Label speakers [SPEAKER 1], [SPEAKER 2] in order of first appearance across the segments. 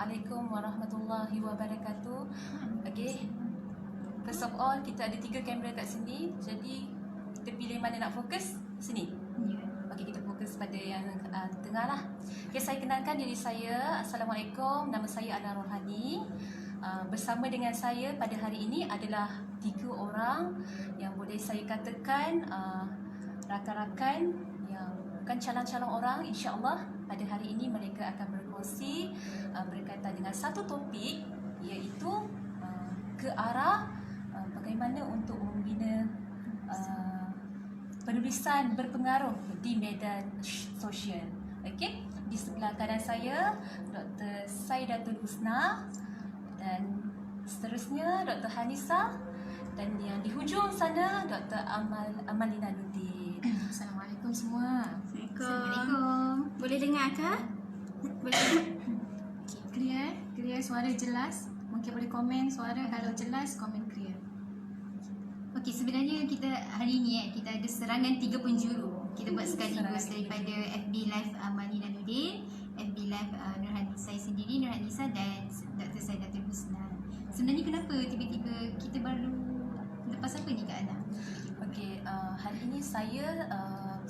[SPEAKER 1] Assalamualaikum warahmatullahi wabarakatuh. Okay, first of all, kita ada 3 kamera kat sini. Jadi kita pilih mana nak fokus. Sini. Okay, kita fokus pada yang tengah lah. Okay, saya kenalkan diri saya. Assalamualaikum, nama saya Ana Rohani. Bersama dengan saya pada hari ini adalah 3 orang yang boleh saya katakan rakan-rakan yang bukan calon-calon orang. InsyaAllah pada hari ini mereka akan berkongsi berkaitan dengan satu topik, iaitu ke arah bagaimana untuk membina penulisan berpengaruh di medan sosial. Okey, di sebelah kanan saya Dr. Saidatul Husna, dan seterusnya Dr. Hanisa, dan yang di hujung sana Dr. Amalina Nudin.
[SPEAKER 2] Assalamualaikum semua.
[SPEAKER 3] Assalamualaikum. Boleh dengar ke? Boleh.
[SPEAKER 2] Okay, clear suara jelas. Mungkin boleh komen suara, kalau jelas komen clear.
[SPEAKER 3] Okey, sebenarnya kita hari ni kita ada serangan 3 penjuru. Kita buat sekaligus daripada FB Live Amalina Nudin, FB Live saya sendiri, Nurhanisa, dan Dr. Saidatul Husna. Sebenarnya kenapa tiba-tiba kita baru lepas apa ni Kak Ana?
[SPEAKER 1] Okey, hari ini saya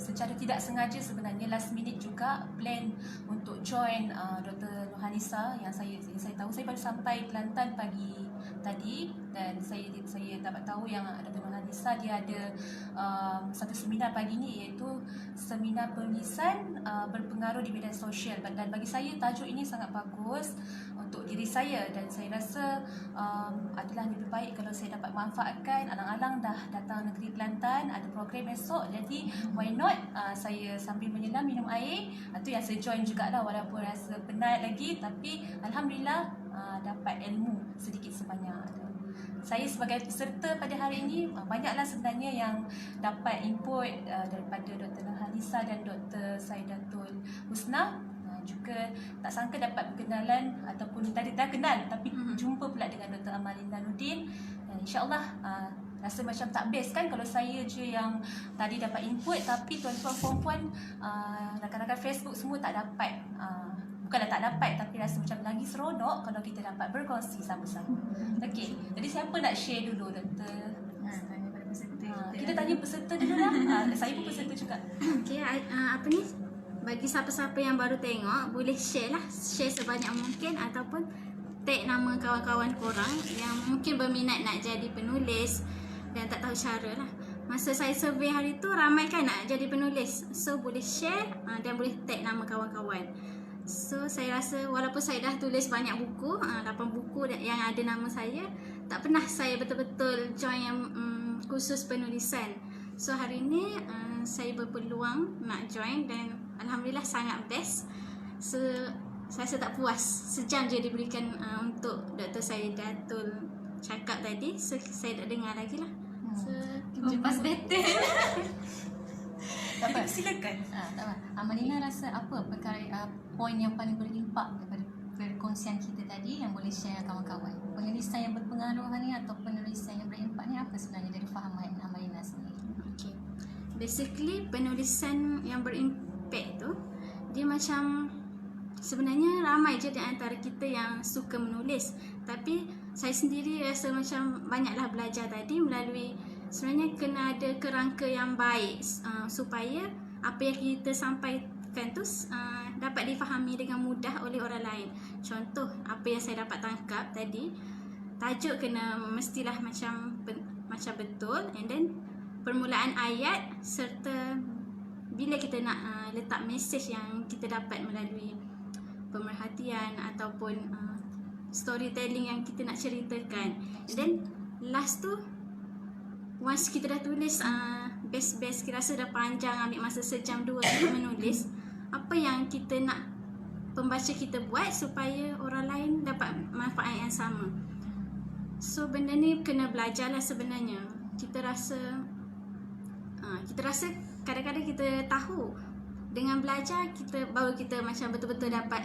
[SPEAKER 1] secara tidak sengaja, sebenarnya last minute juga plan untuk join Dr. Nurhanisa. Yang saya tahu, saya baru sampai Kelantan pagi tadi, dan saya dapat tahu yang Dr. Nurhanisa dia ada satu seminar pagi ni, iaitu seminar penulisan berpengaruh di media sosial. Dan bagi saya tajuk ini sangat bagus untuk diri saya, dan saya rasa adalah lebih baik kalau saya dapat manfaatkan. Alang-alang dah datang negeri Kelantan, ada program esok, jadi why not saya sambil menyelam minum air. Itu yang saya join jugalah, walaupun rasa penat lagi, tapi Alhamdulillah dapat ilmu sedikit sebanyak. Saya sebagai peserta pada hari ini, banyaklah sebenarnya yang dapat input daripada Dr. Nurhanisa dan Dr. Saidatul Husna. Juga tak sangka dapat berkenalan, ataupun tadi dah kenal tapi jumpa pula dengan Dr. Amalina Nudin. InsyaAllah rasa macam tak best kan kalau saya je yang tadi dapat input, tapi tuan-tuan perempuan, rakan-rakan Facebook semua tak dapat. Bukanlah tak dapat, tapi rasa macam lagi seronok kalau kita dapat berkongsi sama-sama. Okey, jadi siapa nak share dulu, Doktor?
[SPEAKER 2] Tanya pada peserta.
[SPEAKER 1] Kita tanya peserta dulu lah. Saya pun peserta juga.
[SPEAKER 3] Okey, apa ni? Bagi siapa-siapa yang baru tengok, boleh share lah. Share sebanyak mungkin, ataupun tag nama kawan-kawan korang yang mungkin berminat nak jadi penulis dan tak tahu cara lah. Masa saya survey hari tu, ramai kan nak jadi penulis. So boleh share dan boleh tag nama kawan-kawan. So saya rasa walaupun saya dah tulis banyak buku, 8 buku yang ada nama saya, tak pernah saya betul-betul join yang khusus penulisan. So hari ni saya berpeluang nak join, dan Alhamdulillah sangat best. So saya rasa tak puas, sejam je diberikan untuk Dr. Saidatul cakap tadi. So saya tak dengar lagi lah. So lepas better.
[SPEAKER 2] Tak apa.
[SPEAKER 1] Silakan.
[SPEAKER 2] Tak apa. Amalina rasa apa perkara poin yang paling berimpak daripada perkongsian kita tadi yang boleh share kawan-kawan? Penulisan yang berpengaruh ni atau penulisan yang berimpak ni apa sebenarnya dari fahaman Amalina sendiri?
[SPEAKER 3] Okay. Basically penulisan yang berimpact tu, dia macam sebenarnya ramai je di antara kita yang suka menulis, tapi saya sendiri rasa macam banyaklah belajar tadi melalui, sebenarnya kena ada kerangka yang baik supaya apa yang kita sampaikan tu dapat difahami dengan mudah oleh orang lain. Contoh apa yang saya dapat tangkap tadi, tajuk kena mestilah macam betul, and then permulaan ayat, serta bila kita nak letak mesej yang kita dapat melalui pemerhatian ataupun storytelling yang kita nak ceritakan. And then last tu, once kita dah tulis best kita rasa dah panjang, ambil masa sejam 2 untuk menulis, apa yang kita nak pembaca kita buat supaya orang lain dapat manfaat yang sama. So benda ni kena belajar lah sebenarnya. Kita rasa kadang-kadang kita tahu, dengan belajar baru kita macam betul-betul dapat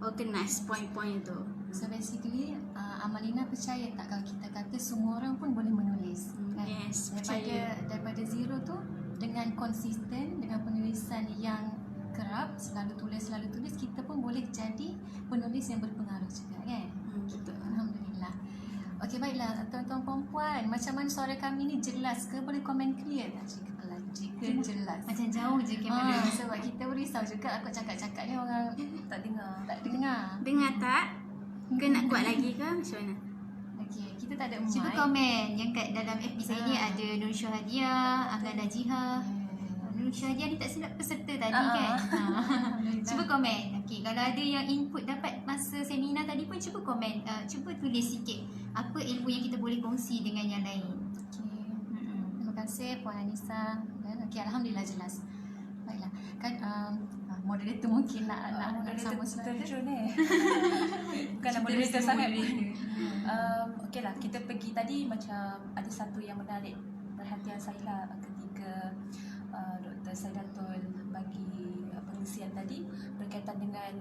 [SPEAKER 3] organize point-point tu.
[SPEAKER 2] So basically Amalina percaya tak kalau kita kata semua orang pun boleh menulis kan?
[SPEAKER 3] Yes, percaya.
[SPEAKER 2] Daripada zero tu, dengan konsisten, dengan penulisan yang kerap selalu tulis, kita pun boleh jadi penulis yang berpengaruh juga kan.
[SPEAKER 3] Betul.
[SPEAKER 2] Alhamdulillah. Okey, baiklah tuan-tuan puan-puan, macam mana suara kami ni jelas ke? Boleh komen clear tak jika jelas?
[SPEAKER 3] Macam jauh je kamera.
[SPEAKER 2] Sebab kita berisau juga aku cakap-cakap ni orang
[SPEAKER 1] Tak dengar.
[SPEAKER 2] tak dengar.
[SPEAKER 3] Dengar tak? Ke nak kuat lagi ke macam mana?
[SPEAKER 2] Okey, kita tak ada mic.
[SPEAKER 4] Cuba komen yang kat dalam FB saya ni ada Nur Syuhadiah, Ahlan Najiha. Nur Syuhadiah ni tak silap peserta tadi kan. Cuba komen. Okey, kalau ada yang input dapat masa seminar tadi pun cuba komen. Cuba tulis sikit apa ilmu yang kita boleh kongsi dengan yang lain.
[SPEAKER 2] Terima kasih Puan Anissa. Okey, alhamdulillah jelas. Baiklah. Kan moderator mungkin nak sama
[SPEAKER 1] terjun bukanlah moderator sangat. Okeylah, kita pergi tadi macam ada satu yang menarik perhatian saya lah ketika Dr. Saidatul bagi pengisian tadi berkaitan dengan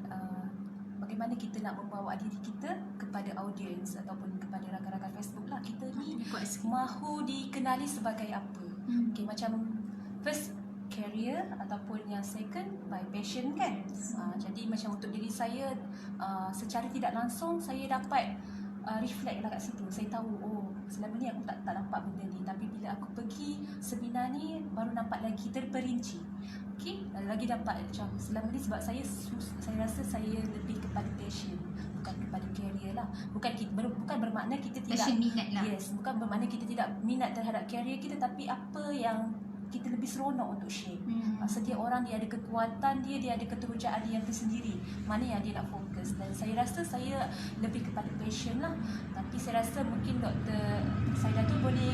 [SPEAKER 1] bagaimana kita nak membawa diri kita kepada audiens ataupun kepada rakan-rakan Facebook lah. Kita ni mahu dikenali sebagai apa. Okay, macam first career ataupun yang second by passion kan. Jadi macam untuk diri saya secara tidak langsung saya dapat reflect lah kat situ. Saya tahu selama ni aku tak nampak benda ni, tapi bila aku pergi seminar ni baru nampak lagi terperinci. Okey, lagi dapat macam selama ni sebab saya rasa saya lebih kepada passion bukan kepada career lah. Bukan bermakna kita tidak
[SPEAKER 4] Passion minat lah.
[SPEAKER 1] Yes, bukan bermakna kita tidak minat terhadap career kita, tapi apa yang kita lebih seronok untuk share. Setiap orang dia ada kekuatan dia ada keterujaan dia yang tersendiri. Mana yang dia nak fokus. Dan saya rasa saya lebih kepada passion lah. Tapi saya rasa mungkin Dr. Saidatul boleh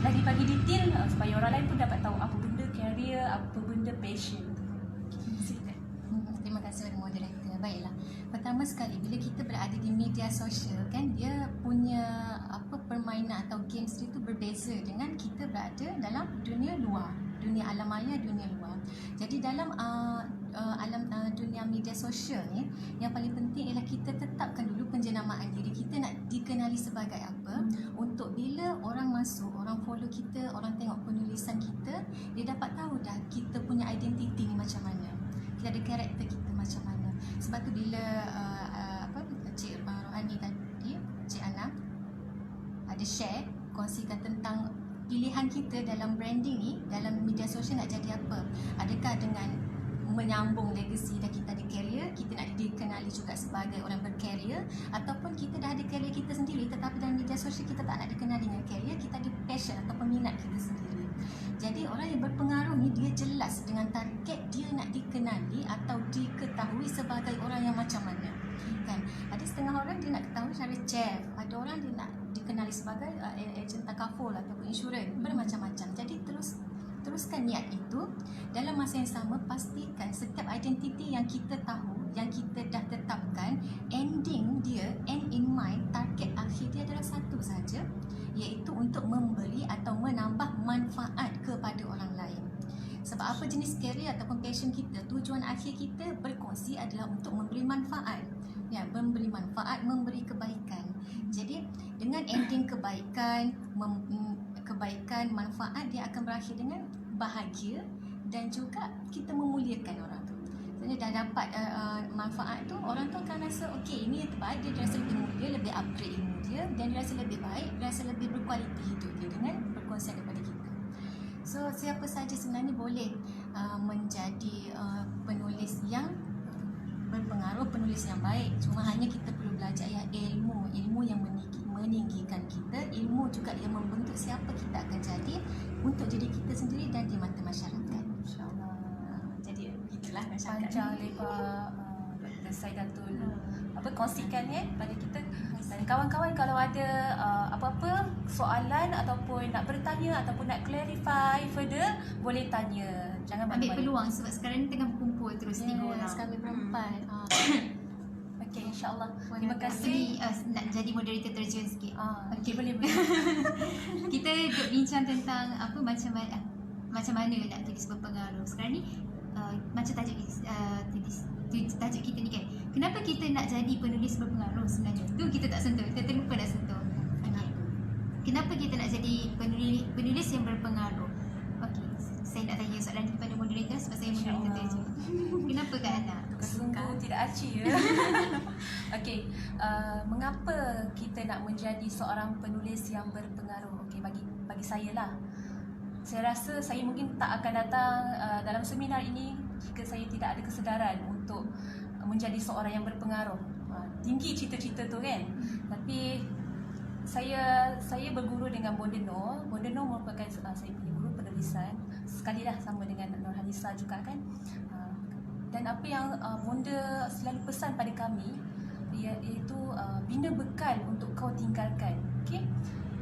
[SPEAKER 1] lagi bagi detail supaya orang lain pun dapat tahu apa benda career, apa benda passion. Silakan.
[SPEAKER 2] Terima kasih kepada moderator. Baiklah. Pertama sekali bila kita berada di media sosial kan, dia punya permainan atau games dia tu berbeza dengan kita berada dalam dunia luar, dunia alam maya, dunia luar. Jadi dalam alam dunia media sosial ni, yang paling penting ialah kita tetapkan dulu penjenamaan diri kita nak dikenali sebagai apa, untuk bila orang masuk, orang follow kita, orang tengok penulisan kita, dia dapat tahu dah kita punya identiti ni macam mana, kita ada karakter kita macam mana. Sebab tu bila Cik Rohani tadi, Cik Ana ada share, kongsikan tentang pilihan kita dalam branding ni, dalam media sosial nak jadi apa. Adakah dengan menyambung legacy dah kita ada career, kita nak dikenali juga sebagai orang bercareer, ataupun kita dah ada career kita sendiri tetapi dalam media sosial kita tak nak dikenali dengan career, kita ada passion atau peminat kita sendiri. Jadi orang yang berpengaruh ni dia jelas dengan target dia nak dikenali atau diketahui sebagai orang yang macam mana. Kan? Ada setengah orang dia nak ketahui secara chef, ada orang dia nak dikenali sebagai ejen takaful ataupun insurans, bermacam-macam. Jadi teruskan niat itu. Dalam masa yang sama, pastikan setiap identiti yang kita tahu, yang kita dah tetapkan, ending dia, end in mind, target akhir dia adalah satu saja, iaitu untuk memberi atau menambah manfaat kepada orang lain. Sebab apa jenis career ataupun passion kita, tujuan akhir kita berkongsi adalah untuk memberi manfaat. Ya, memberi manfaat, memberi kebaikan. Jadi dengan ending kebaikan, manfaat, dia akan berakhir dengan bahagia dan juga kita memuliakan orang tu. Sebenarnya dah dapat manfaat tu, orang tu akan rasa okey, ini yang terbaik, dia rasa lebih mulia, lebih upgrade ilmu dia, dan dia rasa lebih baik, dia rasa lebih berkualiti hidup dia dengan berkongsi daripada kita. So siapa saja sebenarnya boleh menjadi penulis yang berpengaruh, penulis yang baik. Cuma hanya kita perlu belajar ilmu yang meninggikan kita, ilmu juga yang membentuk siapa kita akan jadi untuk diri kita sendiri dan di mata masyarakat. InsyaAllah. Jadi begitulah masyarakat.
[SPEAKER 1] Panjang lebar Dr. Saidatul kongsikan pada kita. Dan kawan-kawan kalau ada apa-apa soalan ataupun nak bertanya ataupun nak clarify further, boleh tanya. Jangan
[SPEAKER 4] Ambil
[SPEAKER 1] malu-malu.
[SPEAKER 4] peluang sebab sekarang ni tengah berkumpul terus 3 orang.
[SPEAKER 2] Kami berempat.
[SPEAKER 1] Okey, insya-Allah. Terima kasih.
[SPEAKER 4] Ini nak jadi moderator terjun sikit.
[SPEAKER 1] Okey, boleh.
[SPEAKER 4] Kita duk bincang tentang apa macam mana nak tulis berpengaruh. Sekarang ni macam tajuk kita ni kan. Kenapa kita nak jadi penulis berpengaruh sebenarnya? Tu kita tak sentuh. Kita terlupa nak sentuh. Okay. Kenapa kita nak jadi penulis yang berpengaruh? Okey, saya nak tanya soalan kepada moderator sebab saya moderator terjun. Kenapa
[SPEAKER 1] aci ya. Okey, mengapa kita nak menjadi seorang penulis yang berpengaruh? Okey, bagi saya lah. Saya rasa saya mungkin tak akan datang dalam seminar ini jika saya tidak ada kesedaran untuk menjadi seorang yang berpengaruh. Tinggi cita-cita tu kan. Tapi saya berguru dengan Bonda Noor. Bonda Noor merupakan saya punya guru penulisan. Sekali dah sama dengan Nurhanisa juga kan. Dan apa yang Bonda selalu pesan pada kami iaitu bina bekal untuk kau tinggalkan. Okey.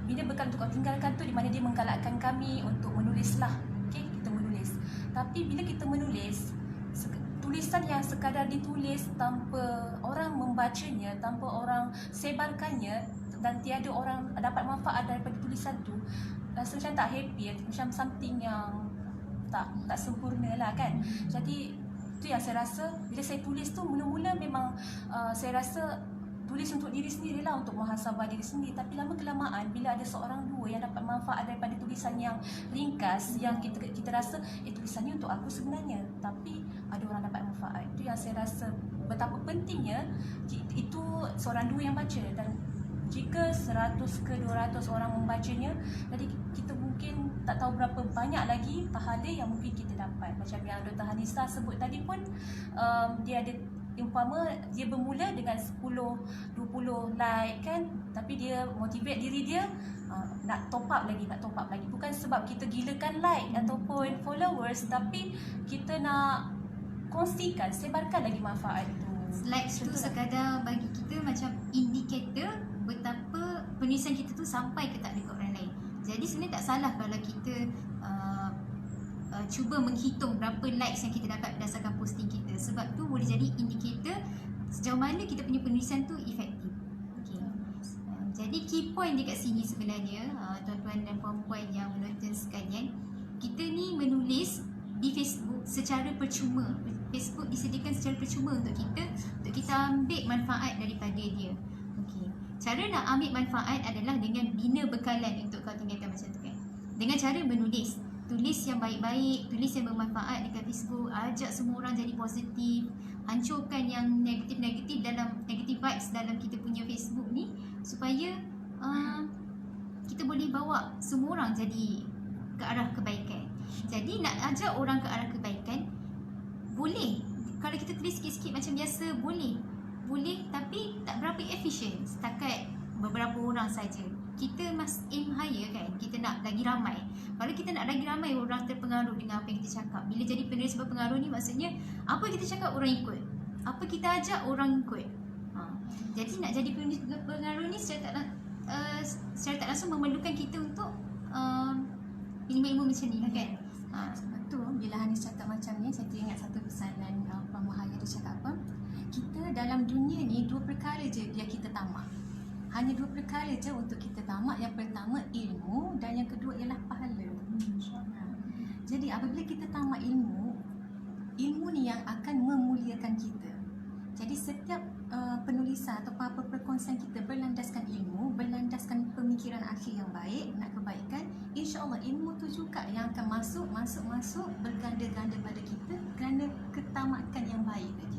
[SPEAKER 1] Bina bekal untuk kau tinggalkan tu di mana dia menggalakkan kami untuk menulislah. Okey, kita menulis. Tapi bila kita menulis, tulisan yang sekadar ditulis tanpa orang membacanya, tanpa orang sebarkannya dan tiada orang dapat manfaat daripada tulisan tu, rasa macam tak happy, macam something yang tak sempurna lah kan. Jadi itu yang saya rasa bila saya tulis tu mula-mula memang saya rasa tulis untuk diri sendiri lah, untuk muhasabah diri sendiri. Tapi lama kelamaan bila ada seorang dua yang dapat manfaat daripada tulisan yang ringkas, yang kita rasa tulisan ni untuk aku sebenarnya, tapi ada orang dapat manfaat. Itu yang saya rasa betapa pentingnya itu seorang dua yang baca. Dan jika 100 ke 200 orang membacanya, jadi kita mungkin tak tahu berapa banyak lagi pahala yang mungkin kita dapat. Macam yang Dr. Hanisa sebut tadi pun, dia ada umpama dia bermula dengan 10-20 like kan, tapi dia motivate diri dia nak top up lagi. Bukan sebab kita gilakan like ataupun followers, tapi kita nak kongsikan, sebarkan lagi manfaat tu.
[SPEAKER 4] Like tu sekadar bagi kita macam indikator betapa penulisan kita tu sampai ke tak dekat orang lain. Jadi sebenarnya tak salah kalau kita cuba menghitung berapa likes yang kita dapat berdasarkan posting kita. Sebab tu boleh jadi indikator sejauh mana kita punya penulisan tu efektif. Okay. Jadi key point dekat sini sebenarnya, tuan-tuan dan puan-puan yang menonton sekalian, kita ni menulis di Facebook secara percuma. Facebook disediakan secara percuma untuk kita ambil manfaat daripada dia. Okey. Cara nak ambil manfaat adalah dengan bina bekalan untuk kau tinggalkan macam tu kan. Dengan cara menulis. Tulis yang baik-baik, tulis yang bermanfaat dekat Facebook, ajak semua orang jadi positif, hancurkan yang negatif-negatif dalam negative vibes dalam kita punya Facebook ni supaya kita boleh bawa semua orang jadi ke arah kebaikan. Jadi nak ajak orang ke arah kebaikan boleh. Kalau kita tulis sikit-sikit macam biasa boleh, tapi tak berapa efisien, setakat beberapa orang saja. Kita must aim higher kan. Kita nak lagi ramai. Kalau kita nak lagi ramai orang terpengaruh dengan apa yang kita cakap, bila jadi penulis berpengaruh ni maksudnya apa kita cakap orang ikut, apa kita ajak orang ikut. Jadi nak jadi penulis berpengaruh ni secara tak langsung memerlukan kita untuk ilmu-ilmu macam ni kan.
[SPEAKER 2] Sebab tu bila Hanis cakap macam ni, saya teringat satu pesanan Puan Mahaya dia cakap apa, kita dalam dunia ni dua perkara je yang kita tamak. Hanya dua perkara je untuk kita tamak. Yang pertama ilmu dan yang kedua ialah pahala. Jadi apabila kita tamak ilmu ni yang akan memuliakan kita. Jadi setiap penulisan atau apa perkongsian kita berlandaskan ilmu, berlandaskan pemikiran akhir yang baik, nak kebaikan, insya-Allah ilmu tu juga yang akan masuk berganda-ganda pada kita kerana ketamakan yang baik tadi.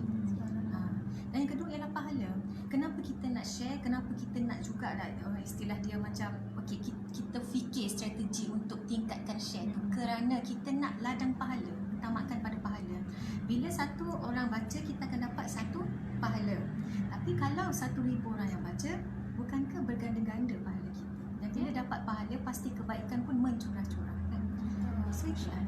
[SPEAKER 2] Dan yang kedua ialah pahala. Kenapa kita nak share? Kenapa kita nak juga istilah dia macam okey, kita fikir strategi untuk tingkatkan share tu kerana kita nak ladang pahala, utamakan pada pahala. Bila satu orang baca, kita akan dapat satu pahala. Tapi kalau 1,000 orang yang baca, bukankah berganda-ganda pahala kita? Dan bila dapat pahala, pasti kebaikan pun mencurah-curah kan? So itulah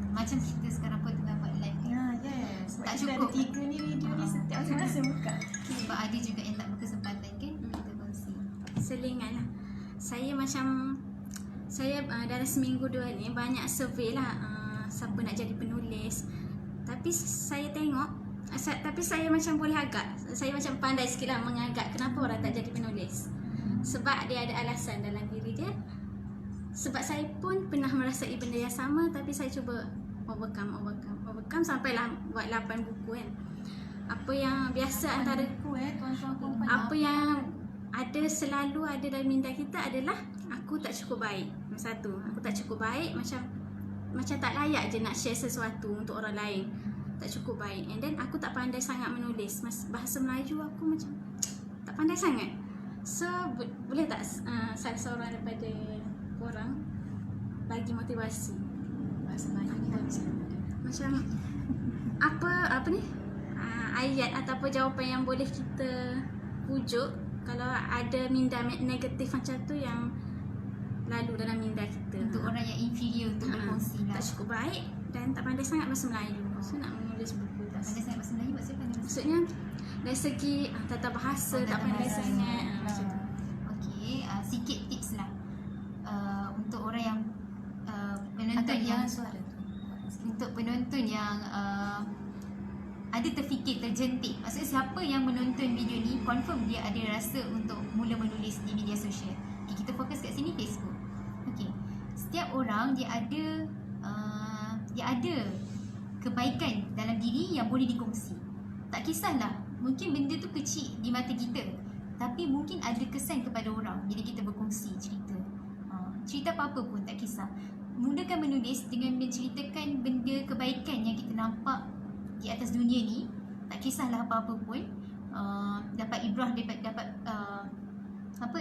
[SPEAKER 4] Macam kita sekarang pun tengah buat live kan.
[SPEAKER 2] yes.
[SPEAKER 4] Tak
[SPEAKER 2] Kita
[SPEAKER 4] cukup.
[SPEAKER 2] ada 3 ni video ni setiap kita saya buka.
[SPEAKER 4] Sebab ada juga yang tak berkesempatan kan, kita kongsi.
[SPEAKER 3] Selingan lah. Saya dalam seminggu 2 ni banyak survey lah siapa nak jadi penulis. Tapi saya tengok, tapi saya macam boleh agak, saya macam pandai sikit lah mengagak kenapa orang tak jadi penulis. Sebab dia ada alasan dalam diri dia. Sebab saya pun pernah merasai benda yang sama, tapi saya cuba overcome sampailah buat 8 buku kan. Apa yang biasa antara
[SPEAKER 2] tuan-tuan
[SPEAKER 3] apa yang selalu ada dalam minda kita adalah aku tak cukup baik. Satu, aku tak cukup baik, macam tak layak je nak share sesuatu untuk orang lain. tak cukup baik. And then aku tak pandai sangat menulis. Bahasa Melayu aku macam tak pandai sangat. So boleh tak salah seorang daripada korang bagi motivasi
[SPEAKER 2] Bahasa Melayu ni
[SPEAKER 3] macam apa ni ayat ataupun jawapan yang boleh kita pujuk kalau ada minda negatif macam tu yang lalu dalam minda kita.
[SPEAKER 4] Untuk orang yang inferior untuk berkongsi lah.
[SPEAKER 3] Tak cukup baik dan tak pandai sangat bahasa Melayu. So nak menulis buku
[SPEAKER 4] Tak pandai sangat bahasa Melayu maksudnya pandai bahasa
[SPEAKER 3] maksudnya dari segi tata bahasa tak
[SPEAKER 4] tata
[SPEAKER 3] pandai
[SPEAKER 4] bahasa.
[SPEAKER 3] sangat macam tu.
[SPEAKER 4] Okey, sikit tips lah untuk orang yang
[SPEAKER 2] Atau
[SPEAKER 4] penonton yang
[SPEAKER 2] suara tu.
[SPEAKER 4] untuk penonton yang ada terfikir terjentik. Maksudnya siapa yang menonton video ni confirm dia ada rasa untuk mula menulis di media sosial. Okay, kita fokus kat sini Facebook. Okey. Setiap orang dia ada kebaikan dalam diri yang boleh dikongsi. Tak kisahlah, mungkin benda tu kecil di mata kita, tapi mungkin ada kesan kepada orang bila kita berkongsi cerita. Cerita apa-apa pun tak kisah. Mulakan menulis dengan menceritakan benda kebaikan yang kita nampak di atas dunia ni. Tak kisahlah apa-apa pun. Dapat ibrah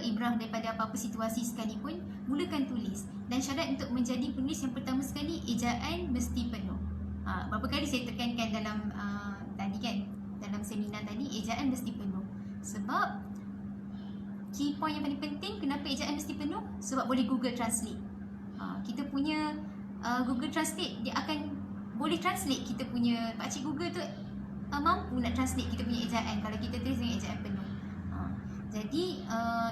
[SPEAKER 4] ibrah daripada apa-apa situasi sekalipun, mulakan tulis. Dan syarat untuk menjadi penulis yang pertama sekali, ejaan mesti penuh. Berapa kali saya tekankan dalam tadi kan, dalam seminar tadi, ejaan mesti penuh. Sebab key point yang paling penting, kenapa ejaan mesti penuh? Sebab boleh Google Translate. Kita punya Google Translate, dia akan boleh translate kita punya, pakcik Google tu mampu nak translate kita punya ejaan kalau kita tulis dengan ejaan penuh. Jadi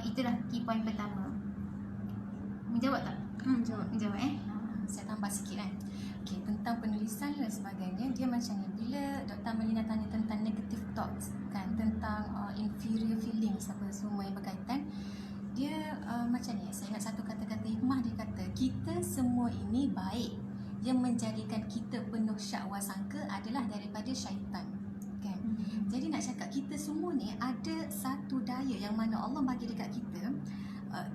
[SPEAKER 4] itulah key point pertama. Menjawab tak? Menjawab
[SPEAKER 2] Saya tambah sikit kan. Okay, tentang penulisan dan sebagainya, dia macam ni. Bila Dr. Melina tanya tentang negative thoughts kan, tentang inferior feelings apa semua yang berkaitan, dia macam ni. Saya ingat satu kata-kata hikmah, dia kata kita semua ini baik. Yang menjadikan kita penuh syak wasangka adalah daripada syaitan kan. Jadi nak cakap kita semua ni ada satu daya yang mana Allah bagi dekat kita.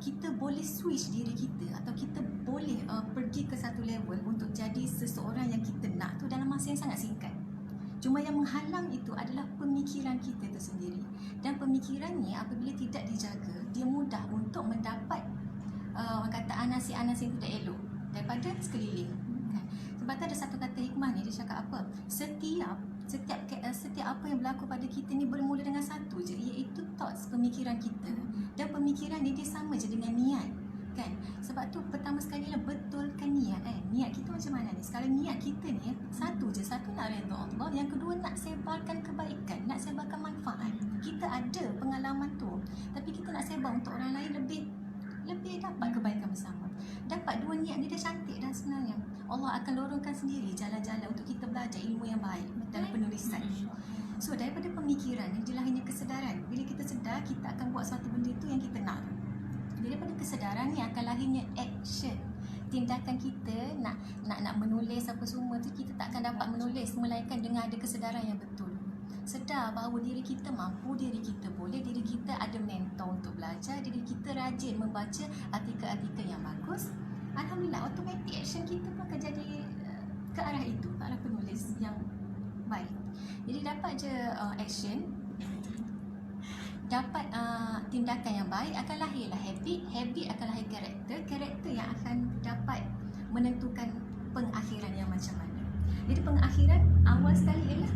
[SPEAKER 2] Kita boleh switch diri kita atau kita boleh pergi ke satu level untuk jadi seseorang yang kita nak tu dalam masa yang sangat singkat. Cuma yang menghalang itu adalah pemikiran kita tu sendiri. Dan pemikiran ni apabila tidak dijaga, dia mudah untuk mendapat orang kata anasi-anasi yang tidak elok daripada sekeliling. Sebab tu ada satu kata hikmah ni, dia cakap apa? Setiap apa yang berlaku pada kita ni bermula dengan satu je, iaitu thoughts, pemikiran kita. Dan pemikiran ni dia sama je dengan niat kan. Sebab tu pertama sekali lah betulkan niat kan. Niat kita macam mana ni? Sekarang niat kita ni satu je, satu nak redha Allah, yang kedua nak sebarkan kebaikan, nak sebarkan manfaat. Kita ada pengalaman tu, tapi kita nak sebar untuk orang lain lebih dapat kebaikan bersama. Dapat dua niat ni dah cantik dah sebenarnya. Allah akan lorongkan sendiri jalan-jalan untuk kita belajar ilmu yang baik dalam penulisan. So daripada pemikiran ni dia lahirnya kesedaran. Bila kita sedar, kita akan buat suatu benda tu yang kita nak. Daripada kesedaran ni akan lahirnya action. Tindakan kita nak menulis apa semua tu, kita tak akan dapat menulis melainkan dengan ada kesedaran yang betul. Sedar bahawa diri kita mampu, diri kita boleh, diri kita ada mentor untuk belajar, diri kita rajin membaca artikel-artikel yang bagus. Alhamdulillah, automatic action kita pun akan jadi ke arah itu, ke arah penulis yang baik. Jadi dapat je action, dapat tindakan yang baik, akan lahirlah habit akan lahir karakter yang akan dapat menentukan pengakhiran yang macam mana. Jadi pengakhiran awal sekali ialah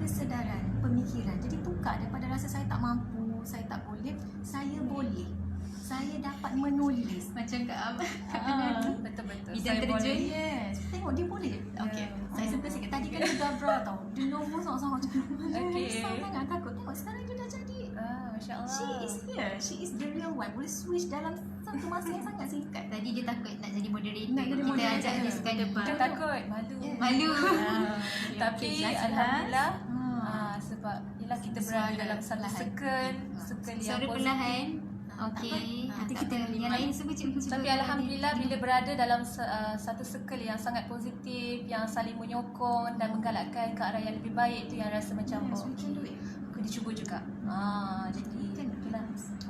[SPEAKER 2] kesedaran, pemikiran. Jadi tukar daripada rasa saya tak mampu, saya tak boleh, saya boleh, saya dapat menulis.
[SPEAKER 4] macam Kak Abang.
[SPEAKER 1] Betul-betul.
[SPEAKER 4] Bidang
[SPEAKER 1] Saya
[SPEAKER 4] terjun.
[SPEAKER 1] boleh.
[SPEAKER 2] Yes, tengok dia boleh. Okey, saya sentuh sikit. Tadi kan dia gabra tau, dia nombor sangat-sangat.
[SPEAKER 1] Okey.
[SPEAKER 2] Sangat takut. Tengok sekarang dia dah jadi.
[SPEAKER 1] Masya Allah.
[SPEAKER 2] She is here, she is the real one. Boleh switch dalam satu masa yang sangat singkat.
[SPEAKER 4] Tadi dia takut nak jadi moderator.
[SPEAKER 2] Nak jadi
[SPEAKER 4] Kita
[SPEAKER 2] moderator.
[SPEAKER 4] ajak dia sekali depan.
[SPEAKER 1] Dia takut, malu.
[SPEAKER 2] Yeah.
[SPEAKER 4] Malu.
[SPEAKER 1] Tapi
[SPEAKER 2] jelas.
[SPEAKER 1] Alhamdulillah sebab ialah kita berada
[SPEAKER 2] Suara
[SPEAKER 1] dalam satu
[SPEAKER 2] perlahan.
[SPEAKER 1] circle yang
[SPEAKER 4] Suara
[SPEAKER 1] positif.
[SPEAKER 4] perlahan. Okey.
[SPEAKER 2] Nanti
[SPEAKER 4] Tak
[SPEAKER 2] kita
[SPEAKER 4] apa. Yang lain semua cuba.
[SPEAKER 1] Tapi Alhamdulillah bila berada dalam satu circle yang sangat positif, yang saling menyokong dan menggalakkan ke arah yang lebih baik, tu yang rasa macam
[SPEAKER 2] Yes, we can do it.
[SPEAKER 1] aku dicuba juga. Jadi itulah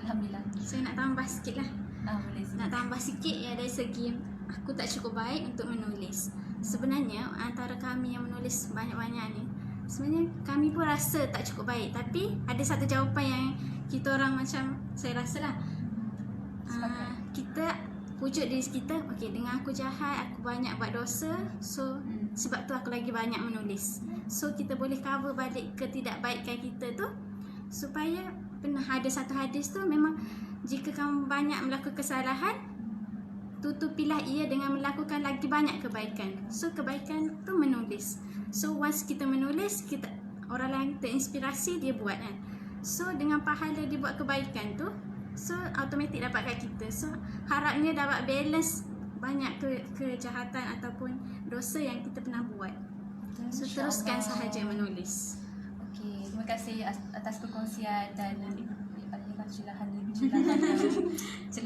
[SPEAKER 1] Alhamdulillah.
[SPEAKER 3] Saya nak tambah sikit lah.
[SPEAKER 1] Boleh
[SPEAKER 3] Nak tambah sikit ya dari segi aku tak cukup baik untuk menulis. Sebenarnya antara kami yang menulis banyak-banyak ni, sebenarnya kami pun rasa tak cukup baik, tapi ada satu jawapan yang kita orang macam, saya rasa lah, kita pujuk diri kita, okey, dengan aku jahat, aku banyak buat dosa, so sebab tu aku lagi banyak menulis. So kita boleh cover balik ketidakbaikan kita tu, supaya pernah ada satu hadis tu, memang jika kamu banyak melakukan kesalahan, tutupilah ia dengan melakukan lagi banyak kebaikan. So kebaikan tu menulis. So once kita menulis, kita orang lain terinspirasi, dia buat kan. So dengan pahala dia buat kebaikan tu, so automatik dapat kat kita. So harapnya dapat balance banyak kejahatan ataupun dosa yang kita pernah buat. So teruskan sahaja menulis.
[SPEAKER 1] Okey, terima kasih atas perkongsian dan celahan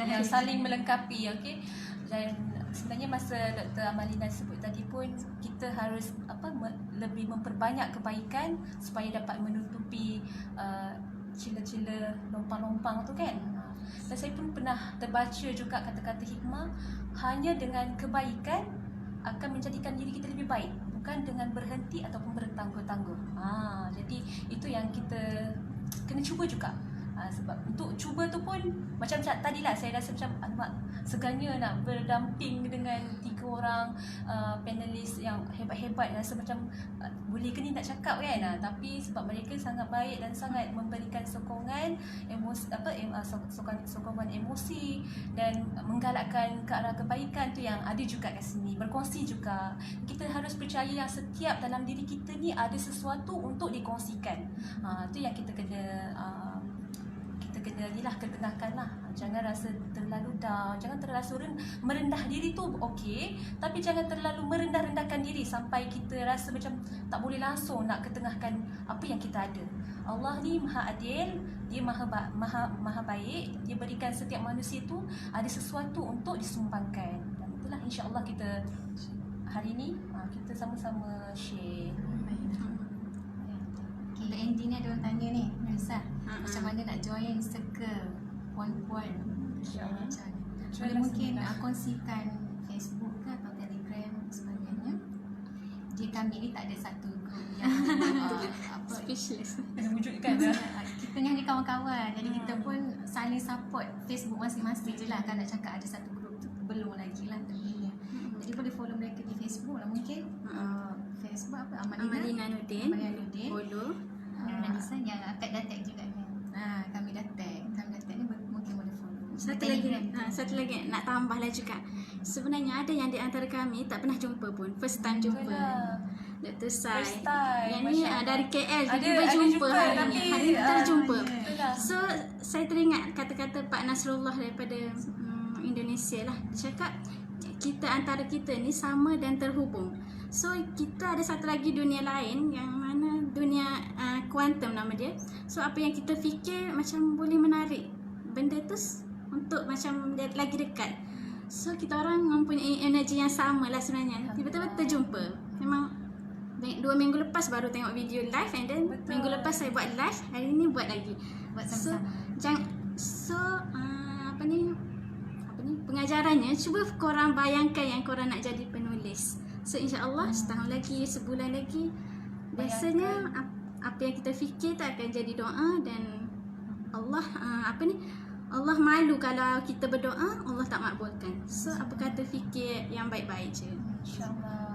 [SPEAKER 1] yang saling melengkapi. Okey, dan sebenarnya masa Dr. Amalina sebut tadi pun, kita harus lebih memperbanyak kebaikan supaya dapat menutupi cila-cila lompang-lompang tu kan. Dan saya pun pernah terbaca juga kata-kata hikmah, hanya dengan kebaikan akan menjadikan diri kita lebih baik, bukan dengan berhenti ataupun bertangguh-tangguh. Jadi itu yang kita kena cuba juga. Sebab untuk cuba tu pun macam tadilah saya rasa macam alamak, segannya nak berdamping dengan 3 orang panelis yang hebat-hebat, rasa macam boleh ke ni nak cakap kan. Tapi sebab mereka sangat baik dan sangat memberikan sokongan emosi, sokongan emosi dan menggalakkan ke arah kebaikan tu yang ada juga kat sini. Berkongsi juga. Kita harus percaya yang setiap dalam diri kita ni ada sesuatu untuk dikongsikan. Tu yang kita kena ketengahkan lah. Jangan rasa terlalu down, jangan terlalu merendah diri tu okey, tapi jangan terlalu merendah-rendahkan diri sampai kita rasa macam tak boleh langsung nak ketengahkan apa yang kita ada. Allah ni Maha Adil, dia maha baik, dia berikan setiap manusia tu ada sesuatu untuk disumbangkan. Dan itulah insya-Allah kita hari ni kita sama-sama share.
[SPEAKER 2] Okay, ending ni ada orang tanya ni, Marissa, macam mana nak join circle puan-puan? Boleh mungkin kongsikan Facebook ke atau Telegram sebagainya. Kami ni tak ada satu group yang
[SPEAKER 3] Speechless.
[SPEAKER 1] Kena wujudkan
[SPEAKER 2] kita ni hanya kawan-kawan, jadi kita pun saling support Facebook masing-masing je lah. Kan nak cakap ada satu group tu belum lagi lah terbina. Jadi boleh follow mereka di Facebook lah mungkin. Facebook apa?
[SPEAKER 3] Amalina Nudin. Follow.
[SPEAKER 4] Dan desain yang akad dah tag juga kan.
[SPEAKER 2] Kami dah tag ni mungkin boleh follow.
[SPEAKER 3] Satu lagi nak tambah lah juga. Sebenarnya ada yang di antara kami tak pernah jumpa pun. First time jumpa. Dr. Sai.
[SPEAKER 1] First time.
[SPEAKER 3] Yang ni dari KL
[SPEAKER 1] Ada
[SPEAKER 3] jumpa
[SPEAKER 1] jumpa,
[SPEAKER 3] hari
[SPEAKER 1] tapi
[SPEAKER 3] ni. Hari ni terjumpa.
[SPEAKER 1] itulah.
[SPEAKER 3] So saya teringat kata-kata Pak Nasrullah daripada Indonesia lah. Dia cakap antara kita ni sama dan terhubung. So kita ada satu lagi dunia lain yang mana dunia kuantum nama dia. So apa yang kita fikir macam boleh menarik benda tu untuk macam dia lagi dekat. So kita orang mempunyai energi yang sama lah sebenarnya. Tiba-tiba terjumpa. Memang 2 minggu lepas baru tengok video live, and then minggu lepas saya buat live, hari ni buat lagi.
[SPEAKER 2] Buat sama-sama.
[SPEAKER 3] Apa ni pengajarannya, cuba korang bayangkan yang korang nak jadi penulis. So insya-Allah setahun lagi, sebulan lagi, biasanya apa yang kita fikir tak akan jadi doa, dan Allah Allah malu kalau kita berdoa Allah tak makbulkan. So apa kata fikir yang baik-baik je.
[SPEAKER 1] InsyaAllah.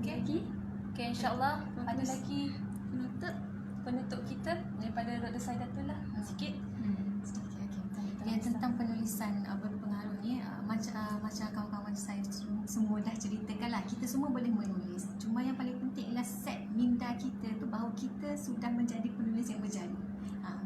[SPEAKER 1] Okay, insyaAllah ada lagi penutup kita daripada Dr. Saidatul lah sikit.
[SPEAKER 2] Yang tentang penulisan berpengaruh ni, macam kawan-kawan saya semua dah ceritakan lah, kita semua boleh menulis. Cuma yang paling penting ialah set minda kita tu bahawa kita sudah menjadi penulis yang berjaya.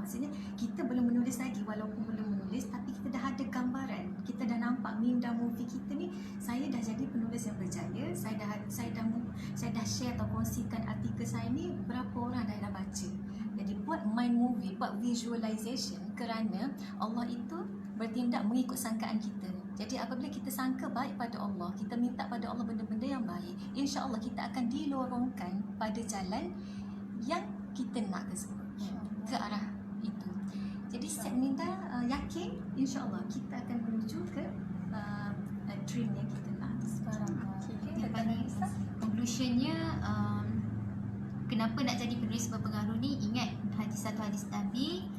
[SPEAKER 2] Maksudnya kita belum menulis lagi, walaupun belum menulis, tapi kita dah ada gambaran, kita dah nampak minda movie kita ni, saya dah jadi penulis yang berjaya, saya dah share atau kongsikan artikel saya ni, berapa orang dah baca. Jadi buat mind movie, buat visualization, kerana Allah itu bertindak mengikut sangkaan kita. Jadi apabila kita sangka baik pada Allah, kita minta pada Allah benda-benda yang baik, insya-Allah kita akan dilorongkan pada jalan yang kita nak tersebut, ke arah itu. Jadi set minda, yakin insya-Allah kita akan menuju ke dream yang kita nak.
[SPEAKER 4] Conclusion conclusionnya, kenapa nak jadi penulis berpengaruh ni, ingat satu hadis Nabi,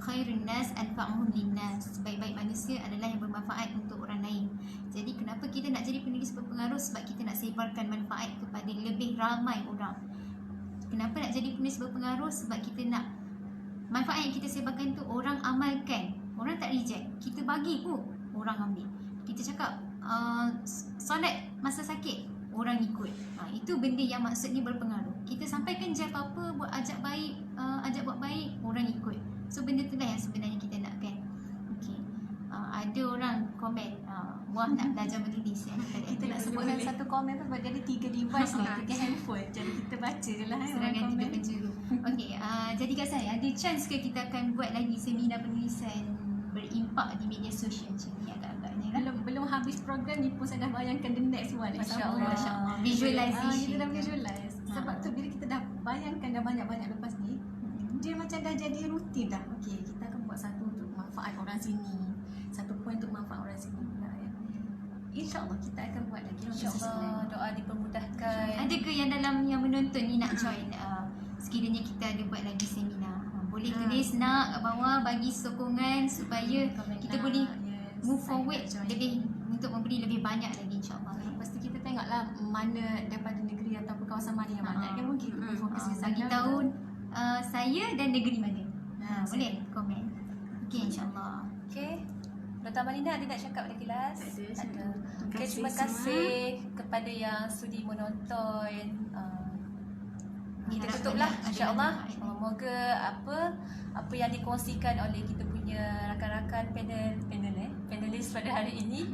[SPEAKER 4] khairun nas anfa'uhum linnas, sebaik-baik manusia adalah yang bermanfaat untuk orang lain. Jadi kenapa kita nak jadi penulis berpengaruh? Sebab kita nak sebarkan manfaat kepada lebih ramai orang. Kenapa nak jadi penulis berpengaruh? Sebab kita nak manfaat yang kita sebarkan tu orang amalkan, orang tak reject. Kita bagi pun orang ambil. Kita cakap solat masa sakit, orang ikut. Itu benda yang maksudnya berpengaruh. Kita sampaikan je apa-apa, ajak buat baik, orang ikut. So benda tu lah yang sebenarnya kita nakkan. Okay. Ada orang komen, wah nak belajar menulis ya.
[SPEAKER 2] Kita nak sebutkan satu komen tu sebab jadi 3 device ni, 3 handphone. Jadi kita baca je lah
[SPEAKER 4] serangan tiga penjuru. Okey, jadi kat saya ada chance ke kita akan buat lagi seminar penulisan berimpak di media sosial macam ni agak-agaknya lah.
[SPEAKER 2] Belum habis program ni pun saya dah bayangkan the next one.
[SPEAKER 1] Masya Allah.
[SPEAKER 4] Visualization.
[SPEAKER 2] Kita dah visualize. Sebab tu bila kita dah bayangkan dah banyak-banyak lepas ni, dia macam dah jadi rutin dah. Okey, kita akan buat satu untuk manfaat orang sini, satu point untuk manfaat orang sini. InsyaAllah kita akan buat lagi.
[SPEAKER 1] InsyaAllah, doa dipermudahkan.
[SPEAKER 4] Ada ke yang dalam yang menonton ni nak join sekiranya kita ada buat lagi seminar? Boleh tulis nak kat bawah, bagi sokongan supaya kita boleh move forward lebih untuk memberi lebih banyak lagi insyaAllah.
[SPEAKER 2] Lepas tu kita tengoklah mana daripada negeri ataupun kawasan mana yang banyak kan, mungkin kita fokus ke sana.
[SPEAKER 4] Bagi tahu saya dan negeri mana. Boleh komen. Okey, insyaAllah.
[SPEAKER 1] Okey. Dr. Amalina ada nak cakap lagi last?
[SPEAKER 3] Tak ada.
[SPEAKER 1] Okey, terima kasih kepada yang sudi menonton. Kita tutuplah insya-Allah. Semoga apa yang dikongsikan oleh kita punya rakan-rakan panelis pada hari ini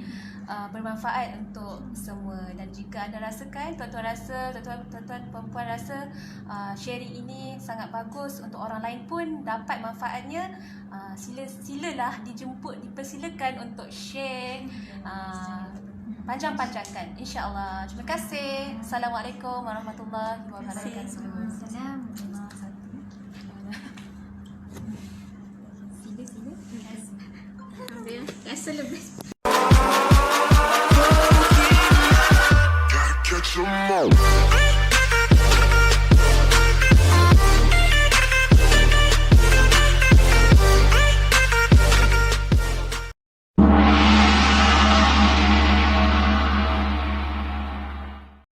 [SPEAKER 1] bermanfaat untuk semua. Dan jika anda rasakan, tuan-tuan perempuan rasa sharing ini sangat bagus untuk orang lain pun dapat manfaatnya, silalah dijemput, dipersilakan untuk share, panjang-panjangkan insya-Allah. Terima kasih. Assalamualaikum warahmatullahi wabarakatuh.
[SPEAKER 4] Salam.
[SPEAKER 3] Sila. Rasa lebih